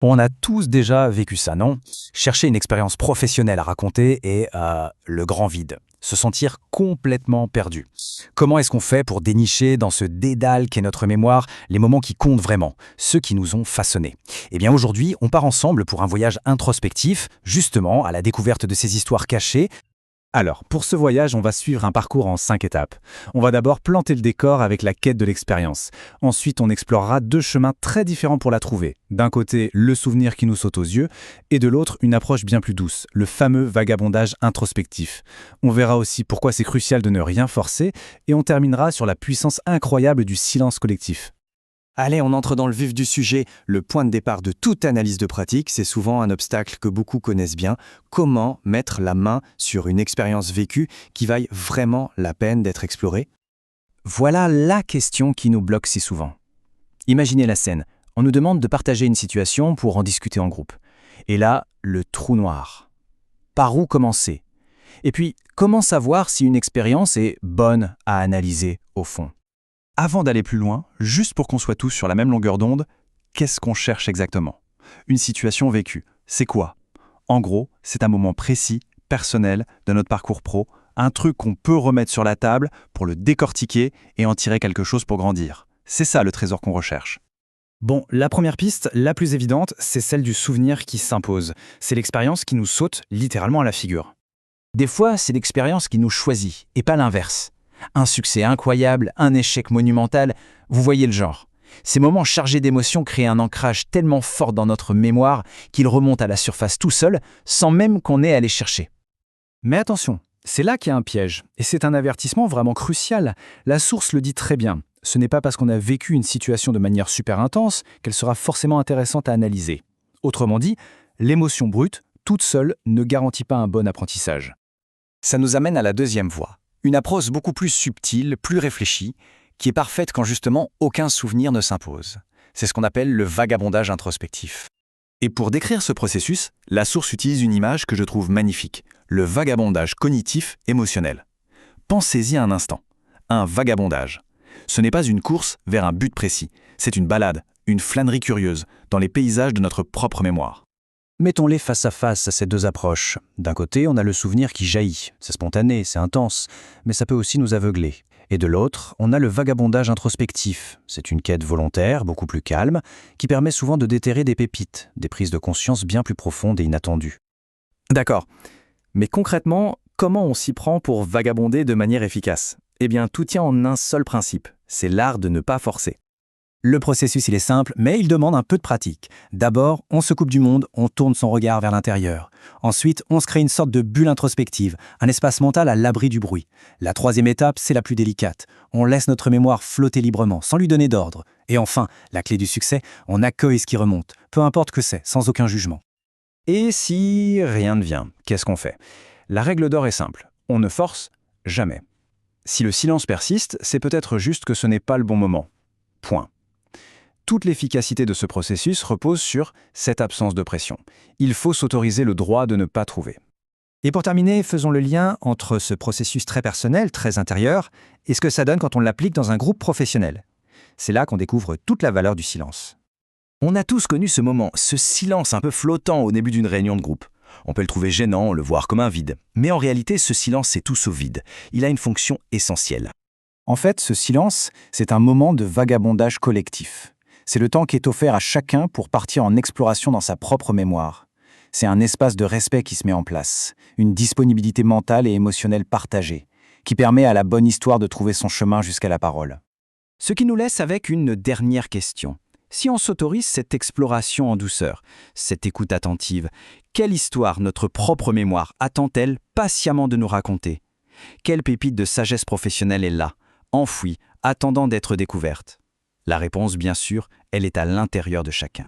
On a tous déjà vécu ça, non? Chercher une expérience professionnelle à raconter et le grand vide. Se sentir complètement perdu. Comment est-ce qu'on fait pour dénicher dans ce dédale qu'est notre mémoire les moments qui comptent vraiment, ceux qui nous ont façonnés? Eh bien aujourd'hui, on part ensemble pour un voyage introspectif, justement à la découverte de ces histoires cachées. Alors, pour ce voyage, on va suivre un parcours en 5 étapes. On va d'abord planter le décor avec la quête de l'expérience. Ensuite, on explorera 2 chemins très différents pour la trouver. D'un côté, le souvenir qui nous saute aux yeux, et de l'autre, une approche bien plus douce, le fameux vagabondage introspectif. On verra aussi pourquoi c'est crucial de ne rien forcer, et on terminera sur la puissance incroyable du silence collectif. Allez, on entre dans le vif du sujet. Le point de départ de toute analyse de pratique, c'est souvent un obstacle que beaucoup connaissent bien. Comment mettre la main sur une expérience vécue qui vaille vraiment la peine d'être explorée? Voilà la question qui nous bloque si souvent. Imaginez la scène. On nous demande de partager une situation pour en discuter en groupe. Et là, le trou noir. Par où commencer? Et puis, comment savoir si une expérience est bonne à analyser au fond? Avant d'aller plus loin, juste pour qu'on soit tous sur la même longueur d'onde, qu'est-ce qu'on cherche exactement? Une situation vécue, c'est quoi? En gros, c'est un moment précis, personnel, de notre parcours pro, un truc qu'on peut remettre sur la table pour le décortiquer et en tirer quelque chose pour grandir. C'est ça le trésor qu'on recherche. Bon, la première piste, la plus évidente, c'est celle du souvenir qui s'impose. C'est l'expérience qui nous saute littéralement à la figure. Des fois, c'est l'expérience qui nous choisit, et pas l'inverse. Un succès incroyable, un échec monumental, vous voyez le genre. Ces moments chargés d'émotions créent un ancrage tellement fort dans notre mémoire qu'ils remontent à la surface tout seuls, sans même qu'on ait à les chercher. Mais attention, c'est là qu'il y a un piège, et c'est un avertissement vraiment crucial. La source le dit très bien. Ce n'est pas parce qu'on a vécu une situation de manière super intense qu'elle sera forcément intéressante à analyser. Autrement dit, l'émotion brute, toute seule, ne garantit pas un bon apprentissage. Ça nous amène à la deuxième voie. Une approche beaucoup plus subtile, plus réfléchie, qui est parfaite quand justement aucun souvenir ne s'impose. C'est ce qu'on appelle le vagabondage introspectif. Et pour décrire ce processus, la source utilise une image que je trouve magnifique, le vagabondage cognitif émotionnel. Pensez-y un instant. Un vagabondage. Ce n'est pas une course vers un but précis, c'est une balade, une flânerie curieuse, dans les paysages de notre propre mémoire. Mettons-les face à face à ces 2 approches. D'un côté, on a le souvenir qui jaillit. C'est spontané, c'est intense, mais ça peut aussi nous aveugler. Et de l'autre, on a le vagabondage introspectif. C'est une quête volontaire, beaucoup plus calme, qui permet souvent de déterrer des pépites, des prises de conscience bien plus profondes et inattendues. D'accord. Mais concrètement, comment on s'y prend pour vagabonder de manière efficace? Eh bien, tout tient en un seul principe. C'est l'art de ne pas forcer. Le processus, il est simple, mais il demande un peu de pratique. D'abord, on se coupe du monde, on tourne son regard vers l'intérieur. Ensuite, on se crée une sorte de bulle introspective, un espace mental à l'abri du bruit. La 3e étape, c'est la plus délicate. On laisse notre mémoire flotter librement, sans lui donner d'ordre. Et enfin, la clé du succès, on accueille ce qui remonte, peu importe que c'est, sans aucun jugement. Et si rien ne vient, qu'est-ce qu'on fait? La règle d'or est simple, on ne force jamais. Si le silence persiste, c'est peut-être juste que ce n'est pas le bon moment. Point. Toute l'efficacité de ce processus repose sur cette absence de pression. Il faut s'autoriser le droit de ne pas trouver. Et pour terminer, faisons le lien entre ce processus très personnel, très intérieur, et ce que ça donne quand on l'applique dans un groupe professionnel. C'est là qu'on découvre toute la valeur du silence. On a tous connu ce moment, ce silence un peu flottant au début d'une réunion de groupe. On peut le trouver gênant, le voir comme un vide. Mais en réalité, ce silence, c'est tout sauf vide. Il a une fonction essentielle. En fait, ce silence, c'est un moment de vagabondage collectif. C'est le temps qui est offert à chacun pour partir en exploration dans sa propre mémoire. C'est un espace de respect qui se met en place, une disponibilité mentale et émotionnelle partagée, qui permet à la bonne histoire de trouver son chemin jusqu'à la parole. Ce qui nous laisse avec une dernière question. Si on s'autorise cette exploration en douceur, cette écoute attentive, quelle histoire notre propre mémoire attend-elle patiemment de nous raconter? Quelle pépite de sagesse professionnelle est là, enfouie, attendant d'être découverte? La réponse, bien sûr, elle est à l'intérieur de chacun.